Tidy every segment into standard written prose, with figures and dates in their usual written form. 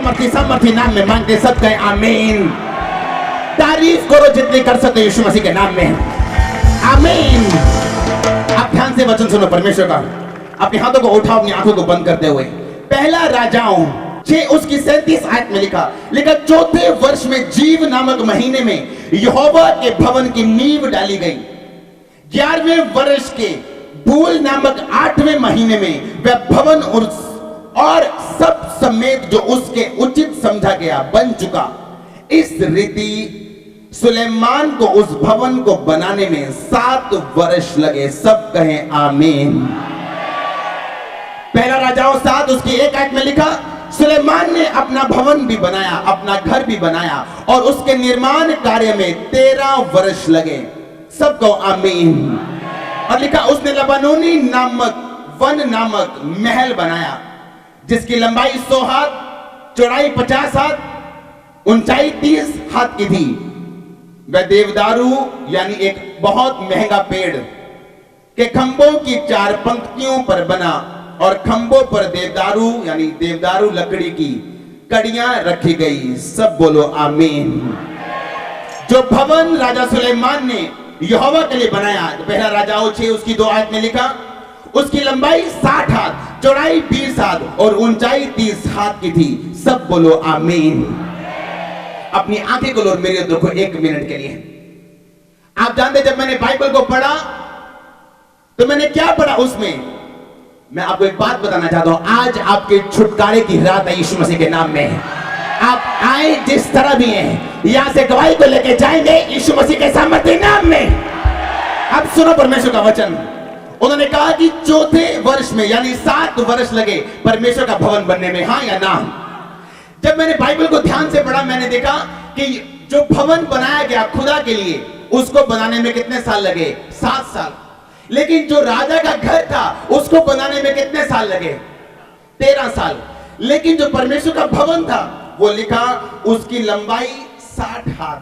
सामर्थी नाम में मांगते सब कहें आमीन। तारीफ करो जितनी कर सकते यीशु मसीह के नाम में, आमीन। आप ध्यान से वचन सुनो परमेश्वर का। अपने हाथों को उठाओ, अपनी आंखों को बंद करते हुए। पहला राजाओं 6 उसकी 37 आयत में लिखा चौथे वर्ष में जीव नामक महीने में यहोवा के भवन की नींव डाली गई। 11वें वर्ष के बूल नामक 8वें महीने में वह भवन और सब समेत जो उसके उचित समझा गया बन चुका। इस रीति सुलेमान को उस भवन को बनाने में 7 वर्ष लगे। सब कहें आमीन। पहला राजाओं 7 उसकी 1 आयत में लिखा सुलेमान ने अपना भवन भी बनाया, अपना घर भी बनाया और उसके निर्माण कार्य में 13 वर्ष लगे। सबको आमीन। और लिखा उसने लबानोनी नामक वन नामक महल बनाया जिसकी लंबाई 100 हाथ, चौड़ाई 50 हाथ, ऊंचाई 30 हाथ की थी। वह देवदारू यानी एक बहुत महंगा पेड़ के खंभों की 4 पंक्तियों पर बना और खंभों पर देवदारू यानी देवदारू लकड़ी की कड़ियां रखी गई। सब बोलो आमीन। जो भवन राजा सुलेमान ने यहोवा के लिए बनाया, तो पहला राजाओं 6 उसकी 2 आयत में लिखा उसकी लंबाई 60 हाथ, चौड़ाई 20 हाथ और ऊंचाई 30 हाथ की थी। सब बोलो आमीन। अपनी आंखें खोलो और मेरे देखो 1 मिनट के लिए। आप जानते जब मैंने बाइबल को पढ़ा तो मैंने क्या पढ़ा उसमें, मैं आपको एक बात बताना चाहता हूं। आज आपके छुटकारे की रात है यीशु मसीह के नाम में। आप आए जिस तरह भी हैं, यहां से गवाही को लेके जाएंगे यीशु मसीह के सामर्थ्य नाम में। अब सुनो परमेश्वर का वचन। उन्होंने कहा कि चौथे वर्ष में यानी 7 वर्ष लगे परमेश्वर का भवन बनने में, हां या ना। जब मैंने बाइबल को ध्यान से पढ़ा मैंने देखा कि जो भवन बनाया गया खुदा के लिए उसको बनाने में कितने साल लगे? 7 साल। लेकिन जो राजा का घर था उसको बनाने में कितने साल लगे? 13 साल। लेकिन जो परमेश्वर का भवन था वो लिखा उसकी लंबाई 60 हाथ,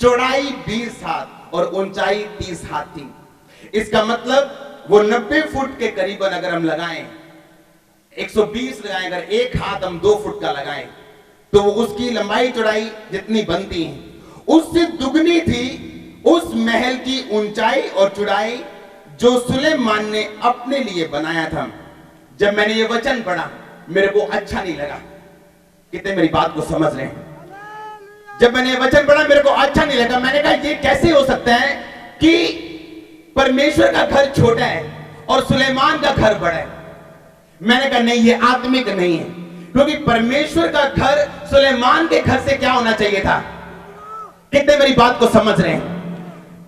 चौड़ाई 20 हाथ और ऊंचाई 30 हाथ थी। इसका मतलब वो 90 फुट के करीबन अगर हम लगाएं, 120 लगाएं, अगर 1 हाथ हम 2 फुट का लगाएं तो वो उसकी लंबाई चौड़ाई जितनी बनती है उससे दुगनी थी उस महल की ऊंचाई और चौड़ाई जो सुलेमान ने अपने लिए बनाया था। जब मैंने ये वचन पढ़ा मेरे को अच्छा नहीं लगा। कितने मेरी बात को समझ रहे हैं? जब मैंने ये वचन पढ़ा मेरे को अच्छा नहीं लगा। मैंने कहा ये कैसे हो सकता है कि परमेश्वर का घर छोटा है और सुलेमान का घर बड़ा है। मैंने कहा नहीं, ये आत्मिक नहीं है, क्योंकि परमेश्वर का घर सुलेमान के घर से क्या होना चाहिए था। कितने मेरी बात को समझ रहे हैं?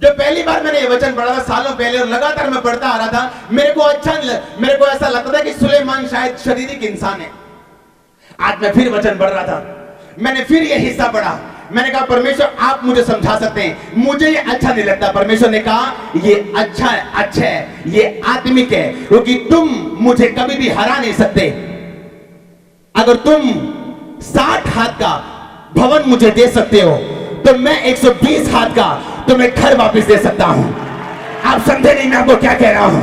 जो पहली बार मैंने ये वचन पढ़ा था सालों पहले और लगातार मैं पढ़ता आ रहा था, मेरे को ऐसा लगता था कि सुलेमान शायद शारीरिक इंसान है। आज मैं फिर वचन पढ़ रहा था, मैंने फिर ये हिस्सा पढ़ा। मैंने कहा परमेश्वर आप मुझे समझा सकते हैं, मुझे ये अच्छा नहीं लगता। परमेश्वर ने कहा ये अच्छा है, ये आत्मिक है, क्योंकि तुम मुझे कभी भी हरा नहीं सकते। अगर तुम 60 हाथ का भवन मुझे दे सकते हो तो मैं 120 हाथ का तुम्हें घर वापस दे सकता हूं। आप समझे नहीं मैं आपको क्या कह रहा हूं?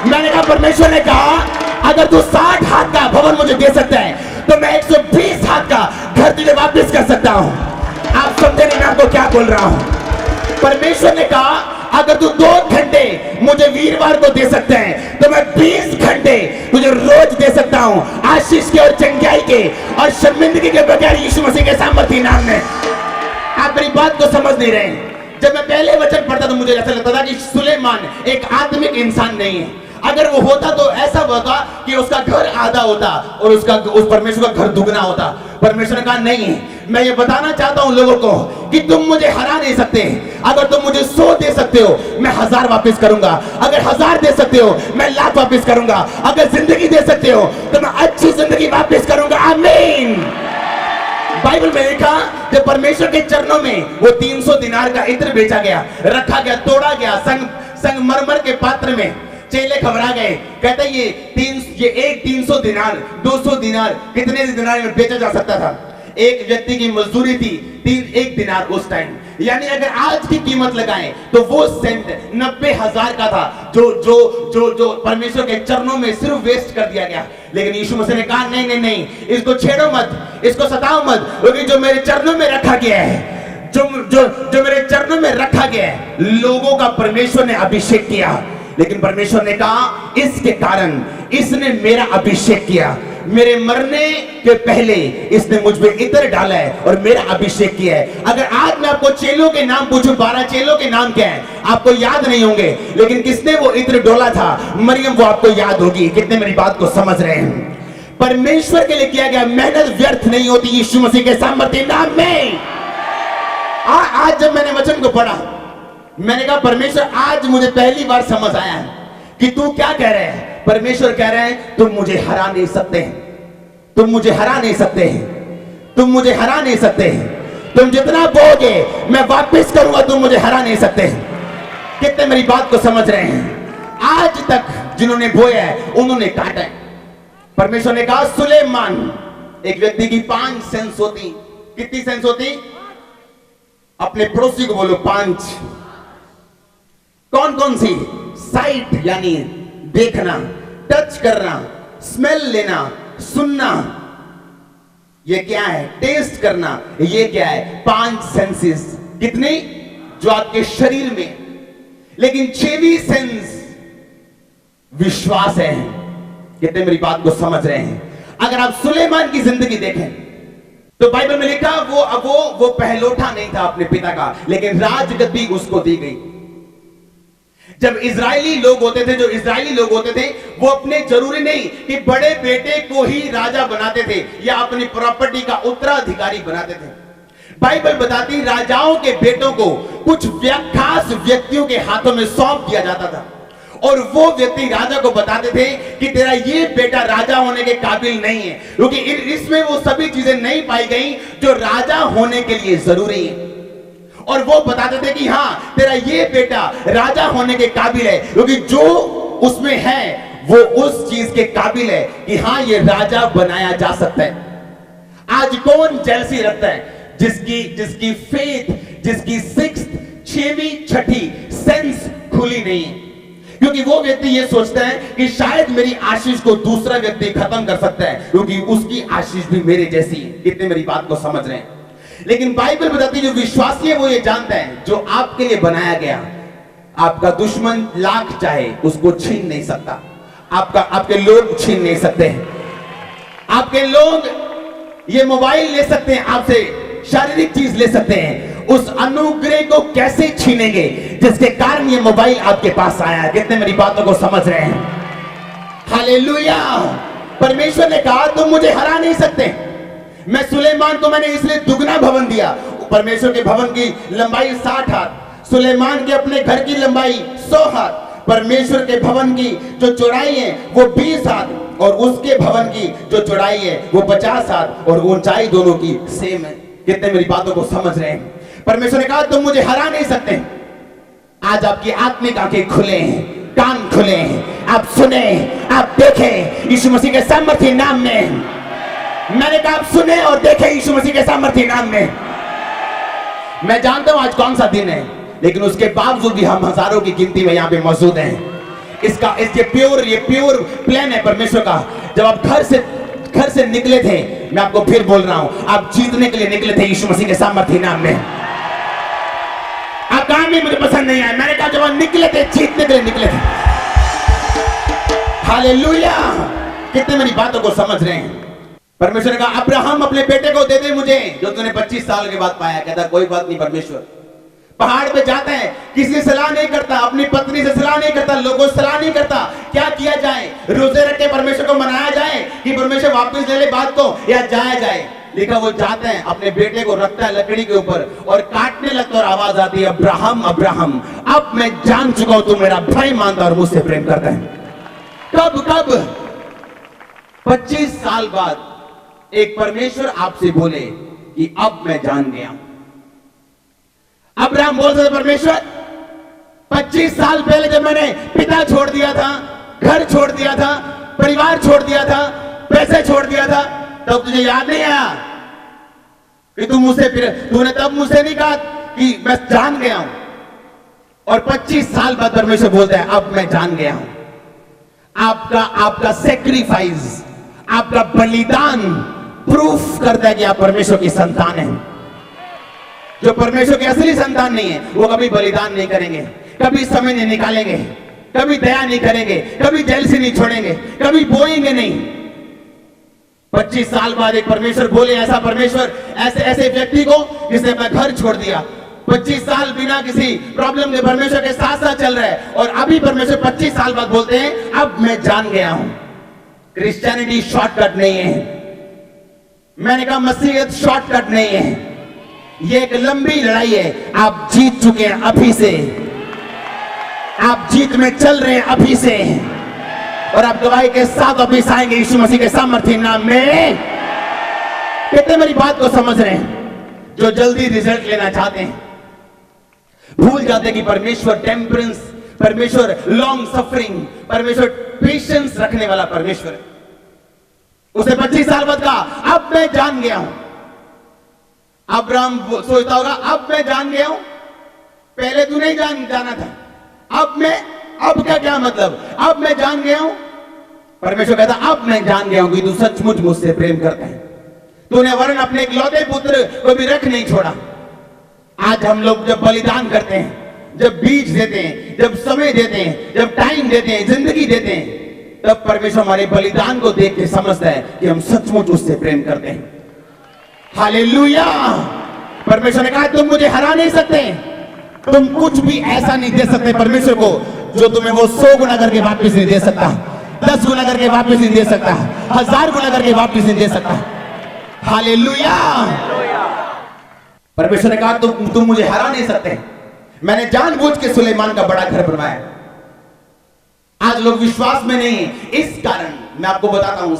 मैंने कहा परमेश्वर ने कहा अगर तू 60 हाथ का भवन मुझे दे सकता है तो मैं 120 हाथ का घर तुझे वापस कर सकता हूं। आप समझे नहीं मैं आपको क्या बोल रहा हूं? परमेश्वर ने कहा अगर तू 2 घंटे मुझे वीरवार को दे सकते हैं तो मैं 20 घंटे तुझे रोज दे सकता हूं, आशीष के और चंगाई के और शर्मिंदगी के बगैर यीशु मसीह के सामर्थ्य नाम में। आप मेरी बात को समझ नहीं रहे। जब मैं पहले वचन पढ़ता तो मुझे ऐसा लगता था कि सुलेमान एक आत्मिक इंसान नहीं है। अगर वो होता तो ऐसा होता कि उसका घर आधा होता और उस परमेश्वर का घर दुगना होता। परमेश्वर ने कहा नहीं, मैं ये बताना चाहता हूं लोगों को कि तुम मुझे हरा नहीं सकते। अगर तुम मुझे 100 दे सकते हो मैं 1000 वापस करूंगा। अगर 1000 दे सकते हो मैं लाख वापस करूंगा। अगर जिंदगी दे सकते हो तो मैं अच्छी जिंदगी वापस करूंगा। आमीन। बाइबल में लिखा जब परमेश्वर के चरणों में वो 300 दिनार का इत्र बेचा गया, रखा गया, तोड़ा गया संगमरमर के पात्र में, चेले घबरा गए। कहते ये एक 300 दिनार 200 दिनार कितने दिनार में बेचा जा सकता था? एक व्यक्ति की मजदूरी थी 1 दिनार उस टाइम। यानी अगर आज की कीमत लगाएं तो वो सेंट 90,000 का था जो जो जो जो परमेश्वर के चरणों में सिर्फ वेस्ट कर दिया गया। लेकिन यीशु मसीह ने कहा नहीं नहीं नहीं, इसको छेड़ो मत, इसको सताओ मत, क्योंकि जो मेरे चरणों में रखा गया है, जो जो जो मेरे चरणों में रखा गया है, लोगों का परमेश्वर ने अभिषेक किया। लेकिन परमेश्वर ने कहा इसके कारण इसने मेरा अभिषेक किया, मेरे मरने के पहले इसने मुझ में इत्र डाला है और मेरा अभिषेक किया है। अगर आज मैं आपको चेलों के नाम पूछूं, 12 चेलों के नाम क्या है, आपको याद नहीं होंगे, लेकिन किसने वो इत्र डोला था? मरियम, वो आपको याद होगी। कितने मेरी बात को समझ रहे हैं? परमेश्वर के लिए किया गया मेहनत व्यर्थ नहीं होती यीशु मसीह के सामर्थ्य नाम में। आज जब मैंने वचन को पढ़ा, मैंने कहा परमेश्वर आज मुझे पहली बार समझ आया है कि तू क्या कह रहे हैं। परमेश्वर कह रहे हैं तुम मुझे हरा नहीं सकते, तुम मुझे हरा नहीं सकते, तुम मुझे हरा नहीं सकते, तुम जितना बोगे मैं वापस करूंगा, तुम मुझे हरा नहीं सकते। कितने मेरी बात को समझ रहे हैं? आज तक जिन्होंने बोया है उन्होंने काटा है। परमेश्वर ने कहा सुलेमान, एक व्यक्ति की 5 सेंस होती। कितनी सेंस होती? अपने पड़ोसी को बोलो 5। कौन कौन सी? साइट यानी देखना, टच करना, स्मेल लेना, सुनना, ये क्या है? टेस्ट करना, ये क्या है? 5 सेंसेस। कितनी? जो आपके शरीर में। लेकिन 6वीं सेंस विश्वास है। कितने मेरी बात को समझ रहे हैं? अगर आप सुलेमान की जिंदगी देखें तो बाइबल में लिखा वो पहलोठा नहीं था अपने पिता का, लेकिन राजगद्दी उसको दी गई। जब इजरायली लोग होते थे, जो इजरायली लोग होते थे, वो अपने जरूरी नहीं कि बड़े बेटे को ही राजा बनाते थे या अपनी प्रॉपर्टी का उत्तराधिकारी बनाते थे। बाइबल बताती राजाओं के बेटों को कुछ खास व्यक्तियों के हाथों में सौंप दिया जाता था और वो व्यक्ति राजा को बताते थे कि तेरा ये बेटा राजा होने के काबिल नहीं है, क्योंकि इसमें वो सभी चीजें नहीं पाई गई जो राजा होने के लिए जरूरी है। और वो बताते थे कि हाँ तेरा ये बेटा राजा होने के काबिल है, क्योंकि जो उसमें है वो उस चीज के काबिल है कि हाँ ये राजा बनाया जा सकता है। आज कौन जेलसी रखता है? जिसकी फेथ, जिसकी 6वीं 6ठी सेंस खुली नहीं है, क्योंकि वो व्यक्ति ये सोचता है कि शायद मेरी आशीष को दूसरा व्यक्ति खत्म कर सकता है, क्योंकि उसकी आशीष भी मेरे जैसी है। कितने मेरी बात को समझ रहे हैं? लेकिन बाइबल बताती है जो विश्वासी है वो ये जानता है जो आपके लिए बनाया गया, आपका दुश्मन लाख चाहे उसको छीन नहीं सकता। आपके लोग छीन नहीं सकते हैं। आपके लोग ये मोबाइल ले सकते हैं, आपसे शारीरिक चीज ले सकते हैं, उस अनुग्रह को कैसे छीनेंगे जिसके कारण ये मोबाइल आपके पास आया है? कितने मेरी बातों को समझ रहे हैं? हालेलुया। परमेश्वर ने कहा तुम मुझे हरा नहीं सकते। मैं सुलेमान को मैंने इसलिए दुगना भवन दिया। परमेश्वर के भवन की लंबाई 60 हाथ, सुलेमान के अपने घर की लंबाई 100 हाथ, परमेश्वर के भवन की जो चौड़ाई है वो 20 हाथ और उसके भवन की जो चौड़ाई है वो 50 हाथ और ऊंचाई दोनों की सेम है। कितने मेरी बातों को समझ रहे हैं? परमेश्वर ने कहा तुम मुझे हरा नहीं सकते। आज आपकी आत्मिक आंखें खुले हैं, कान खुले हैं, आप सुने, आप देखें यीशु मसीह के सामर्थ्य नाम में। मैंने कहा आप सुने और देखें यीशु मसीह के सामर्थ्य नाम में। मैं जानता हूं आज कौन सा दिन है, लेकिन उसके बावजूद भी हम हजारों की गिनती में यहां पे मौजूद हैं। ये प्योर प्लान है परमेश्वर का। जब आप घर से निकले थे, मैं आपको फिर बोल रहा हूं, आप जीतने के लिए निकले थे यीशु मसीह के सामर्थ्य नाम में। आप काम भी मुझे पसंद नहीं आया, मैंने कहा जब आप निकले थे जीतने के लिए निकले थे। हालेलुया। कितने मेरी बातों को समझ रहे हैं? परमेश्वर ने कहा अब्राहम अपने बेटे को दे दे मुझे जो तूने 25 साल के बाद पाया। कहता कोई बात नहीं परमेश्वर। पहाड़ पे जाता है, किसी से सलाह नहीं करता, अपनी पत्नी से सलाह नहीं करता, लोगों से सलाह नहीं करता, क्या किया जाए, रोजे रख के परमेश्वर को मनाया जाए कि परमेश्वर वापस ले ले बात को, या जाया जाए। लिखा वो जाते हैं, अपने बेटे को रखता है लकड़ी के ऊपर और काटने लगता और आवाज आती है अब्राहम अब्राहम, अब मैं जान चुका हूं तू मेरा भाई मानता और मुझसे प्रेम करता है। कब 25 साल बाद एक परमेश्वर आपसे बोले कि अब मैं जान गया। अब्राहम बोल रहे परमेश्वर 25 साल पहले जब मैंने पिता छोड़ दिया था, घर छोड़ दिया था, परिवार छोड़ दिया था, पैसे छोड़ दिया था, तब तुझे याद नहीं आया कि तूने तब मुझसे नहीं कहा कि मैं जान गया हूं, और 25 साल बाद परमेश्वर बोलता है अब मैं जान गया हूं। आपका सेक्रीफाइस, आपका बलिदान प्रूफ करता है कि आप परमेश्वर की संतान हैं। जो परमेश्वर की असली संतान नहीं है वो कभी बलिदान नहीं करेंगे, कभी समय नहीं निकालेंगे, कभी दया नहीं करेंगे, कभी जेलसी नहीं छोड़ेंगे, कभी बोएंगे नहीं। 25 साल बाद एक परमेश्वर बोले, ऐसा परमेश्वर ऐसे व्यक्ति को जिसने अपना घर छोड़ दिया, 25 साल बिना किसी प्रॉब्लम के परमेश्वर के साथ साथ चल रहा है, और अभी परमेश्वर 25 साल बाद बोलते हैं अब मैं जान गया हूं। क्रिश्चियनिटी शॉर्टकट नहीं है। मैंने कहा मसीहत शॉर्टकट नहीं है, ये एक लंबी लड़ाई है। आप जीत चुके हैं अभी से, आप जीत में चल रहे हैं अभी से, और आप गवाही के साथ अभी आएंगे यीशु मसीह के सामर्थ्य नाम में। कितने मेरी बात को समझ रहे हैं? जो जल्दी रिजल्ट लेना चाहते हैं भूल जाते हैं कि परमेश्वर टेम्परेंस, परमेश्वर लॉन्ग सफरिंग, परमेश्वर पेशेंस रखने वाला परमेश्वर है। उसे 25 साल बाद कहा अब मैं जान गया हूं। अब्राहम सोचता होगा अब मैं जान गया हूं, पहले तू नहीं जाना था, अब क्या मतलब, अब मैं जान गया हूं। परमेश्वर कहता अब मैं जान गया हूं कि तू सचमुच मुझसे प्रेम करता है, तूने वरन अपने इकलौते पुत्र को भी रख नहीं छोड़ा। आज हम लोग जब बलिदान करते हैं, जब बीज देते हैं, जब समय देते हैं, जब टाइम देते हैं, जिंदगी देते हैं, तब परमेश्वर हमारे बलिदान को देख के समझता है कि हम सचमुच उससे प्रेम करते हैं। हालेलुया। परमेश्वर ने कहा तुम मुझे हरा नहीं सकते, तुम कुछ भी ऐसा नहीं दे सकते परमेश्वर को जो तुम्हें वो 100 गुना करके वापस नहीं दे सकता, 10 गुना करके वापस नहीं दे सकता, 1000 गुना करके वापस नहीं दे सकता। हालेलुया। परमेश्वर ने कहा तुम मुझे हरा नहीं सकते। मैंने जानबूझ के सुलेमान का बड़ा घर बनवाया। आज लोग विश्वास में नहीं है, इस कारण मैं आपको बताता हूं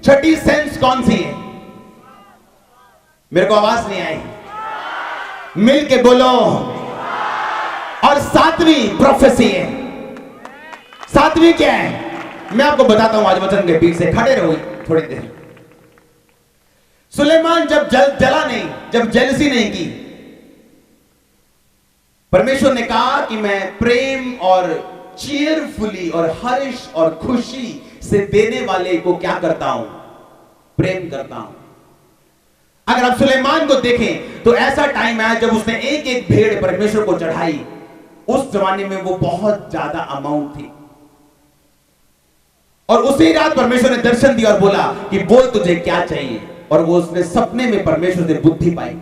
छठी सेंस कौन सी है। मेरे को आवाज नहीं आई, मिल के बोलो। और 7वीं प्रोफेसी है। 7वीं क्या है मैं आपको बताता हूं आज वचन के बीच से, खड़े रहो थोड़ी देर। सुलेमान जब जला नहीं, जब जेलसी नहीं की, परमेश्वर ने कहा कि मैं प्रेम और चीयरफुली और हर्ष और खुशी से देने वाले को क्या करता हूं, प्रेम करता हूं। अगर आप सुलेमान को देखें तो ऐसा टाइम आया जब उसने एक एक भेड़ परमेश्वर को चढ़ाई। उस जमाने में वो बहुत ज्यादा अमाउंट थी, और उसी रात परमेश्वर ने दर्शन दिया और बोला कि बोल तुझे क्या चाहिए, और वो उसने सपने में परमेश्वर से बुद्धि पाई।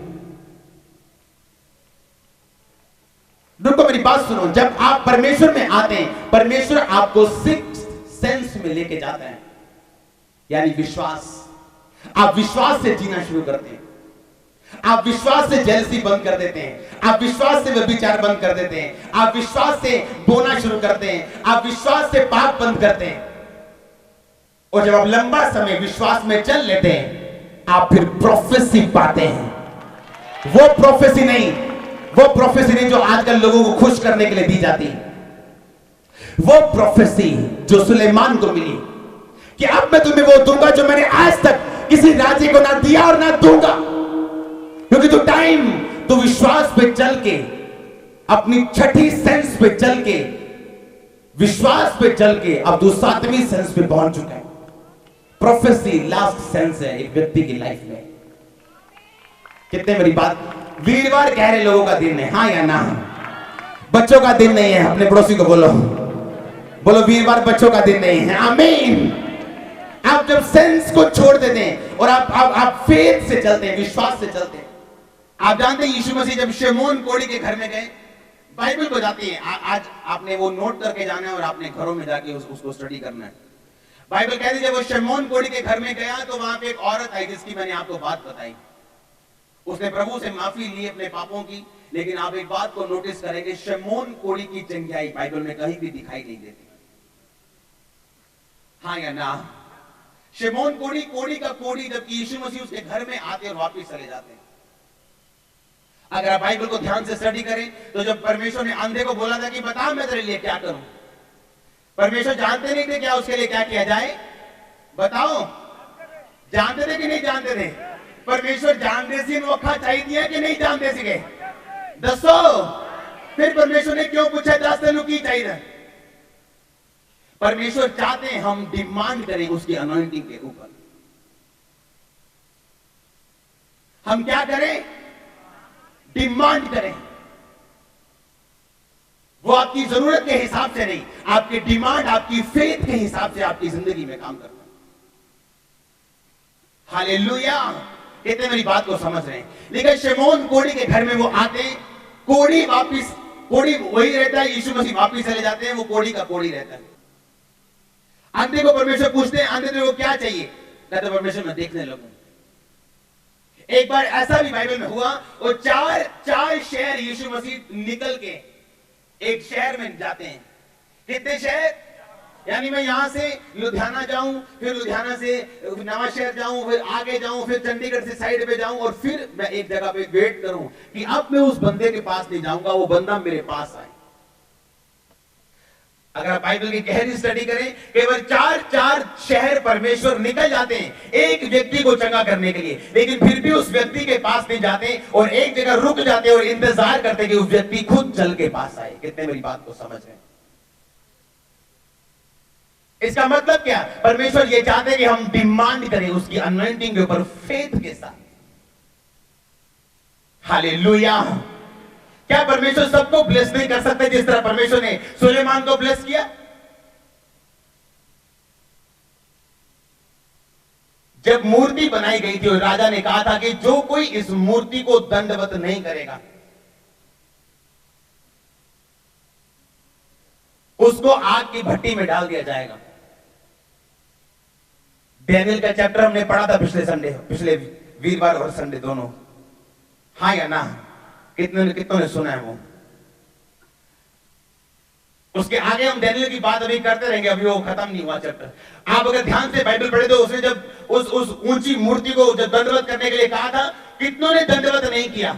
रुको मेरी बात सुनो, जब आप परमेश्वर में आते हैं परमेश्वर आपको 6th सेंस में लेके जाता है, यानी विश्वास। आप विश्वास से जीना शुरू करते हैं, आप विश्वास से जेलसी बंद कर देते हैं, आप विश्वास से व्यभिचार बंद कर देते हैं, आप विश्वास से बोना शुरू करते हैं, आप विश्वास से पाप बंद करते हैं। और जब आप लंबा समय विश्वास में चल लेते हैं आप फिर प्रोफेसी पाते हैं। वो प्रोफेसी नहीं जो आजकल लोगों को खुश करने के लिए दी जाती है, वो प्रोफेसी जो सुलेमान को मिली कि अब मैं तुम्हें वो दूंगा जो मैंने आज तक किसी राज्य को ना दिया और ना दूंगा। क्योंकि तू विश्वास पे चल के, अपनी छठी सेंस पे चल के, विश्वास पे चल के अब तू 7वीं सेंस पे पहुंच चुका है। प्रोफेसी लास्ट सेंस है एक व्यक्ति की लाइफ में। कितने मेरी बात, वीरवार कह रहे लोगों का दिन है, हाँ या ना? बच्चों का दिन नहीं है। अपने पड़ोसी को बोलो वीरवार बच्चों का दिन नहीं है। आमीन। आप जब सेंस को छोड़ देते हैं और आप फेथ से चलते हैं, विश्वास से चलते हैं। आप जानते हैं यीशु मसीह जब शमौन कोढ़ी के घर में गए, बाइबल को जाती है, आज आपने वो नोट करके जाना है और आपने घरों में जाके उसको स्टडी करना है। बाइबल कहती है जब वो शमौन कोढ़ी के घर में गया तो वहां पे एक औरत आई जिसकी मैंने आपको बात बताई। उसने प्रभु से माफी ली अपने पापों की, लेकिन आप एक बात को नोटिस करेंगे, शमौन कोढ़ी की चंगाई बाइबल में कहीं भी दिखाई नहीं देती। हाँ या ना? शमौन कोढ़ी का कोढ़ी, जबकि यीशु मसीह उसके घर में आते और वापस चले जाते हैं। अगर आप बाइबल को ध्यान से स्टडी करें तो जब परमेश्वर ने अंधे को बोला था कि बता मैं तेरे लिए क्या करूं, परमेश्वर जानते नहीं थे क्या उसके लिए क्या किया जाए? बताओ, जानते थे कि नहीं जानते थे? परमेश्वर जानते सी वखा चाहिए कि नहीं जानते थे? दसो। फिर परमेश्वर ने क्यों पूछा 10 तेनू की चाहिए? परमेश्वर चाहते हैं हम डिमांड करें उसकी अनॉइंटिंग के ऊपर। हम क्या करें? डिमांड करें। वो आपकी जरूरत के हिसाब से नहीं, आपकी डिमांड आपकी फेथ के हिसाब से आपकी जिंदगी में काम करता है। हालेलुया। कितने मेरी बात को समझ रहे हैं? लेकिन शमौन कोढ़ी के घर में वो आते हैं, कोढ़ी वही रहता है, यीशु मसीह वापिस चले जाते हैं, वो कोढ़ी का कोढ़ी रहता है। अंधे को परमेश्वर पूछते हैं, अंधे को क्या चाहिए? कहते परमेश्वर मैं देखने लगूं। एक बार ऐसा भी बाइबल में हुआ, वो चार शहर यीशु मसीह निकल के एक शहर में जाते हैं। कितने शहर? यानी मैं यहां से लुधियाना जाऊं, फिर लुधियाना से नवा शहर जाऊं, फिर आगे जाऊं, फिर चंडीगढ़ से साइड पे जाऊं, और फिर मैं एक जगह पे वेट करूं कि अब मैं उस बंदे के पास नहीं जाऊंगा, वो बंदा मेरे पास आए। अगर आप बाइबल की गहरी स्टडी करें, केवल चार शहर परमेश्वर निकल जाते हैं एक व्यक्ति को चंगा करने के लिए, लेकिन फिर भी उस व्यक्ति के पास नहीं जाते और एक जगह रुक जाते और इंतजार करते कि उस व्यक्ति खुद चल के पास आए। कितने मेरी बात को समझ रहे हैं? इसका मतलब क्या? परमेश्वर ये चाहते हैं कि हम डिमांड करें उसकी अनॉइंटिंग के ऊपर फेथ के साथ। हालेलुया। क्या परमेश्वर सबको ब्लेस नहीं कर सकते जिस तरह परमेश्वर ने सुलेमान को ब्लेस किया? जब मूर्ति बनाई गई थी और राजा ने कहा था कि जो कोई इस मूर्ति को दंडवत नहीं करेगा उसको आग की भट्टी में डाल दिया जाएगा। डैनियल का चैप्टर हमने पढ़ा था पिछले वीरवार और संडे दोनों। हाँ या ना? कितनों ने सुना है वो? उसके आगे हम डैनियल की बात अभी करते रहेंगे, अभी वो खत्म नहीं हुआ चैप्टर। आप अगर ध्यान से बाइबल पढ़े तो उसने जब उस ऊंची मूर्ति को जब दंडवत करने के लिए कहा था, कितनों ने दंडवत नहीं किया?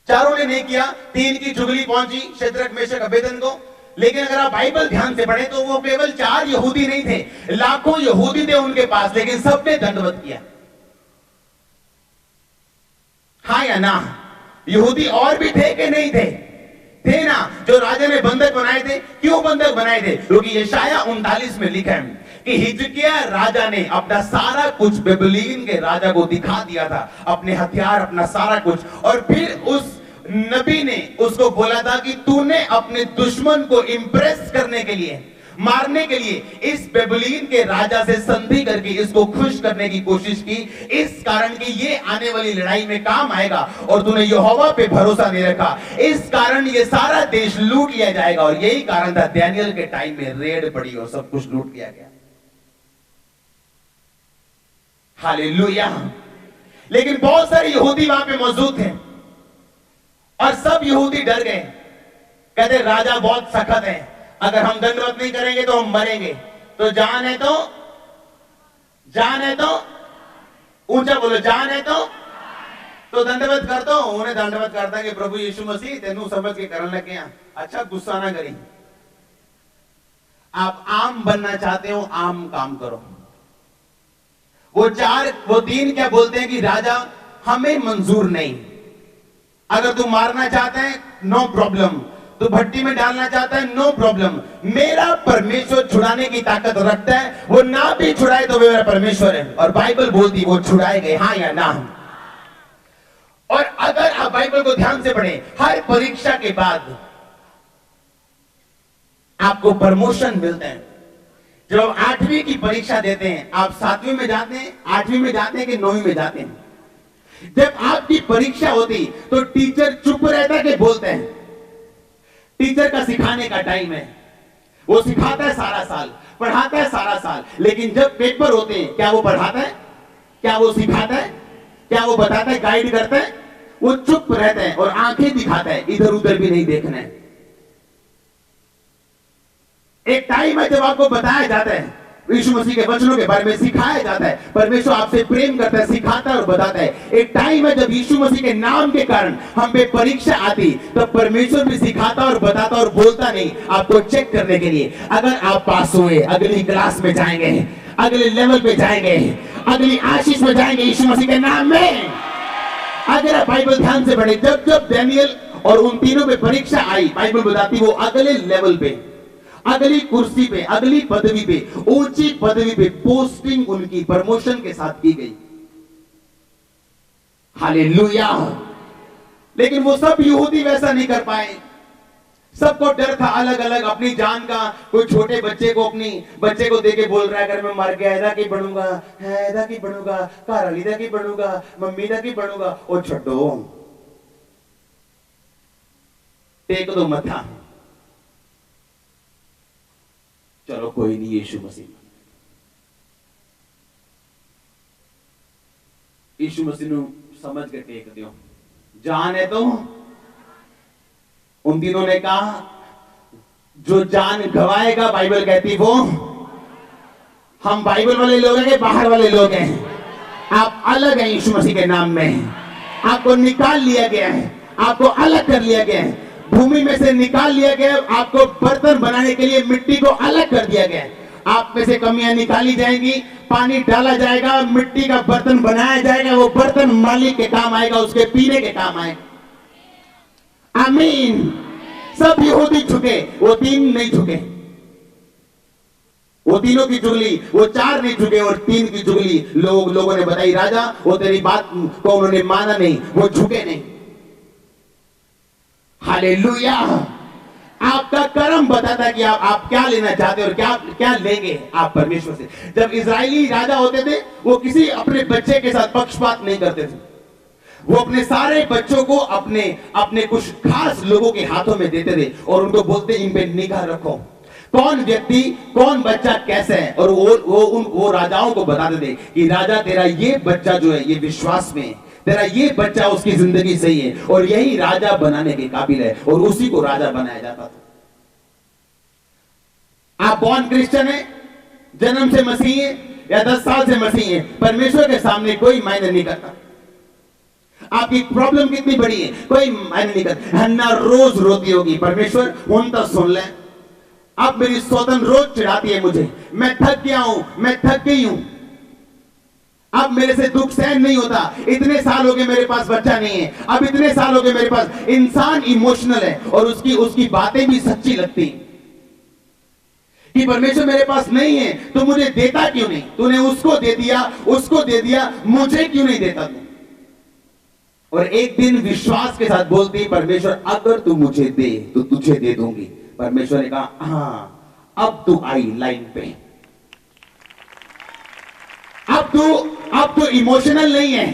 चारों ने नहीं किया। 3 की जुगली पहुंची शद्रक मेशक अबेदनगो। लेकिन अगर आप बाइबल ध्यान से पढ़े तो वो केवल 4 यहूदी नहीं थे, लाखों यहूदी थे उनके पास, लेकिन सबने दंडवत किया। हाँ या ना? यहूदी और भी थे कि नहीं थे? थे ना, जो राजा ने बंधक बनाए थे। क्यों बंधक बनाए थे? क्योंकि यशाया 39 में लिखा है कि हिजकिया राजा ने अपना सारा कुछ बेबीलोन के राजा को दिखा दिया था, अपने हथियार, अपना सारा कुछ। और फिर उस नबी ने उसको बोला था कि तूने अपने दुश्मन को इंप्रेस करने के लिए, मारने के लिए इस बेबीलोन के राजा से संधि करके इसको खुश करने की कोशिश की, इस कारण कि ये आने वाली लड़ाई में काम आएगा, और तूने यहोवा पे भरोसा नहीं रखा, इस कारण ये सारा देश लूट लिया जाएगा। और यही कारण था डैनियल के टाइम में रेड पड़ी और सब कुछ लूट लिया गया। हालेलुया। लेकिन बहुत सारे यहूदी वहां पे मौजूद थे और सब यहूदी डर गए। कहते राजा बहुत सख्त है, अगर हम दंडवत नहीं करेंगे तो हम मरेंगे। तो जान है तो ऊंचा बोलो, जान है तो दंडवत कर दो। उन्हें दंडवत करता कि प्रभु यीशु मसीह तेनू समझ के करने लगे। अच्छा, गुस्सा ना करी। आप आम बनना चाहते हो, आम काम करो। वो 3 क्या बोलते हैं कि राजा हमें मंजूर नहीं। अगर तू मारना चाहता है नो प्रॉब्लम, तू भट्टी में डालना चाहता है नो प्रॉब्लम। मेरा परमेश्वर छुड़ाने की ताकत रखता है, वो ना भी छुड़ाए तो मेरा परमेश्वर है। और बाइबल बोलती वो छुड़ाए गए। हाँ या ना? और अगर आप बाइबल को ध्यान से पढ़ें, हर परीक्षा के बाद आपको प्रमोशन मिलते हैं। जब आप 8वीं की परीक्षा देते हैं, आप 7वीं में जाते हैं, 8वीं में जाते हैं कि 9वीं में जाते हैं? जब आपकी परीक्षा होती तो टीचर चुप रहता है कि बोलते हैं? टीचर का सिखाने का टाइम है, वो सिखाता है सारा साल, पढ़ाता है सारा साल। लेकिन जब पेपर होते हैं, क्या वो पढ़ाता है? क्या वो सिखाता है? क्या वो बताता है, गाइड करता है? वो चुप रहता है और आंखें दिखाता है, इधर उधर भी नहीं देखना है। एक टाइम है जब आपको बताया जाता है, यीशु मसीह के वचनों के बारे में सिखाया जाता है। परमेश्वर आपसे प्रेम करता है, सिखाता है और बताता है। एक टाइम है जब यीशु मसीह के नाम के कारण हम पे परीक्षा आती, तो परमेश्वर भी सिखाता और बताता और बोलता नहीं, आपको चेक करने के लिए। अगर आप पास हुए, अगली क्लास में जाएंगे, अगले लेवल पे जाएंगे, अगली आशीष में जाएंगे यीशु मसीह के नाम में। अगर आप बाइबल ध्यान से पढ़े, जब जब डैनियल और उन तीनों पे परीक्षा आई, बाइबल बताती वो अगले लेवल पे, अगली कुर्सी पे, अगली पदवी पे, ऊंची पदवी पे पोस्टिंग उनकी प्रमोशन के साथ की गई। हालेलुया। लेकिन वो सब यहूदी वैसा नहीं कर पाए। सबको डर था अलग अलग अपनी जान का। कोई छोटे बच्चे को अपनी बच्चे को देके बोल रहा है अगर मैं मर गया ऐदा की बनूंगा, है ऐदा की बनूंगा, घर वाली दा की बनूंगा, मम्मी दा की बनूंगा। ओ छो टेक दो मथा, चलो कोई नहीं, यीशु मसीह, यीशु मसीह नु समझ के टेक दियो, जान है तो। उन दिनों ने कहा जो जान गवाएगा, बाइबल कहती वो, हम बाइबल वाले लोग हैं, बाहर वाले लोग हैं, आप अलग हैं यीशु मसीह के नाम में। आपको निकाल लिया गया है, आपको अलग कर लिया गया है, भूमि में से निकाल लिया गया है, आपको बर्तन बनाने के लिए मिट्टी को अलग कर दिया गया है। आप में से कमियां निकाली जाएंगी, पानी डाला जाएगा, मिट्टी का बर्तन बनाया जाएगा, वो बर्तन मालिक के काम आएगा, उसके पीने के काम आएगा। आमीन। सब यहूदी झुके, वो तीन नहीं झुके। वो तीनों की जुगली, वो चार नहीं झुके और तीन की जुगली लोगों ने बताई राजा, वो तेरी बात को उन्होंने माना नहीं, वो झुके नहीं। हालेलुया। आपका कर्म बताता है कि आप क्या लेना चाहते हो और क्या लेंगे आप परमेश्वर से। जब इजरायली राजा होते थे, वो किसी अपने बच्चे के साथ पक्षपात नहीं करते थे। वो अपने सारे बच्चों को अपने कुछ खास लोगों के हाथों में देते थे और उनको बोलते इन पे निगाह रखो, कौन व्यक्ति, कौन बच्चा कैसे है। और वो राजाओं को बताते थे कि राजा तेरा ये बच्चा जो है ये विश्वास में है, तेरा ये बच्चा उसकी जिंदगी सही है और यही राजा बनाने के काबिल है, और उसी को राजा बनाया जाता था। आप बॉर्न क्रिश्चियन है, जन्म से मसीही है या 10 साल से मसीही है, परमेश्वर के सामने कोई मायने नहीं करता। आपकी प्रॉब्लम कितनी बड़ी है कोई मायने नहीं करता। हन्ना रोज रोती होगी, परमेश्वर हुन तो सुन ले, अब मेरी सौतन रोज चिढ़ाती है मुझे, मैं थक गया हूं, मैं थक गई हूं, अब मेरे से दुख सहन नहीं होता, इतने साल हो गए मेरे पास बच्चा नहीं है, अब इतने साल हो गए मेरे पास। इंसान इमोशनल है और उसकी बातें भी सच्ची लगती कि परमेश्वर मेरे पास नहीं है तो मुझे देता क्यों नहीं, तूने उसको दे दिया, मुझे क्यों नहीं देता तू। और एक दिन विश्वास के साथ बोलती परमेश्वर अगर तू मुझे दे तो तुझे दे दूंगी। परमेश्वर ने कहा हाँ, अब तू आई लाइन पे, अब तू इमोशनल नहीं है,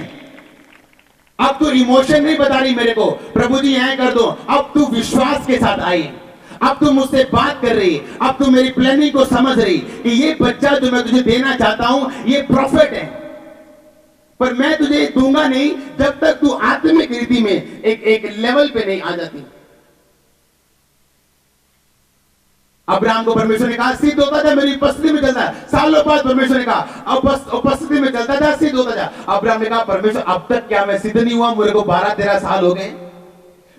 अब तू इमोशन नहीं बता रही मेरे को प्रभु जी यहां कर दो, अब तू विश्वास के साथ आई, अब तू मुझसे बात कर रही, अब तू मेरी प्लानिंग को समझ रही कि ये बच्चा जो मैं तुझे देना चाहता हूं ये प्रॉफिट है, पर मैं तुझे दूंगा नहीं जब तक तू आत्मिक रीति में एक लेवल पे नहीं आ जाती। अब्राहम को परमेश्वर ने कहा सिद्ध होता जा, मेरी उपस्थिति में चलता है। सालों बाद परमेश्वर ने कहा उपस्थिति में चलता जा, सिद्ध होता जा। अब्राहम ने कहा परमेश्वर अब तक क्या मैं सिद्ध नहीं हुआ, मेरे को 12-13 साल हो गए।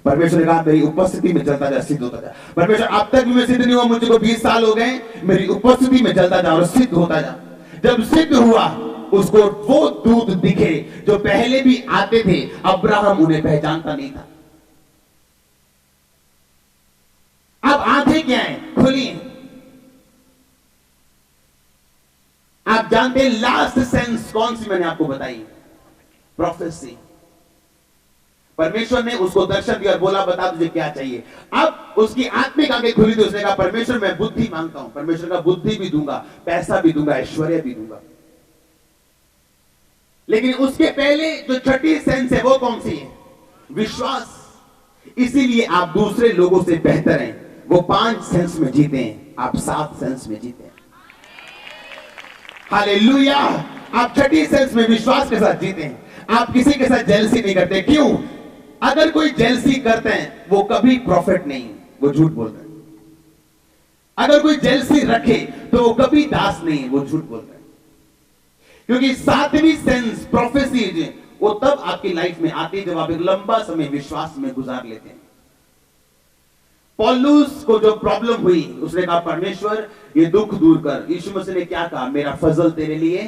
परमेश्वर ने कहा मेरी उपस्थिति में चलता जा, सिद्ध होता जा। परमेश्वर अब तक भी मैं सिद्ध नहीं हुआ, मुझे को 20 साल हो गए, मेरी उपस्थिति में चलता जा और सिद्ध होता जा। जब सिद्ध हुआ उसको वो दूत दिखे जो पहले भी आते थे, अब्राहम उन्हें पहचानता नहीं था। अब आंखें क्या है खुली हैं। आप जानते हैं लास्ट सेंस कौन सी मैंने आपको बताई, प्रोफेसी। परमेश्वर ने उसको दर्शन दिया और बोला बता तुझे क्या चाहिए। अब उसकी आत्मिक आंखें खुली थी, उसने कहा परमेश्वर मैं बुद्धि मांगता हूं। परमेश्वर का बुद्धि भी दूंगा, पैसा भी दूंगा, ऐश्वर्य भी दूंगा। लेकिन उसके पहले जो छठी सेंस है वो कौन सी है, विश्वास। इसीलिए आप दूसरे लोगों से बेहतर हैं। वो 5 सेंस में जीते हैं, आप 7 सेंस में जीते हैं। हालेलुया। आप छठी सेंस में विश्वास के साथ जीते हैं। आप किसी के साथ जेलसी नहीं करते। क्यों? अगर कोई जेलसी करते हैं वो कभी प्रॉफिट नहीं, वो झूठ बोलते हैं। अगर कोई जेलसी रखे तो वो कभी दास नहीं, वो झूठ बोलते हैं। क्योंकि 7वीं सेंस प्रोफेसी वो तब आपकी लाइफ में आती है जब आप एक लंबा समय विश्वास में गुजार लेते हैं। पौलुस को जो प्रॉब्लम हुई उसने कहा परमेश्वर ये दुख दूर कर। यीशु मसीह ने क्या कहा, मेरा फजल तेरे लिए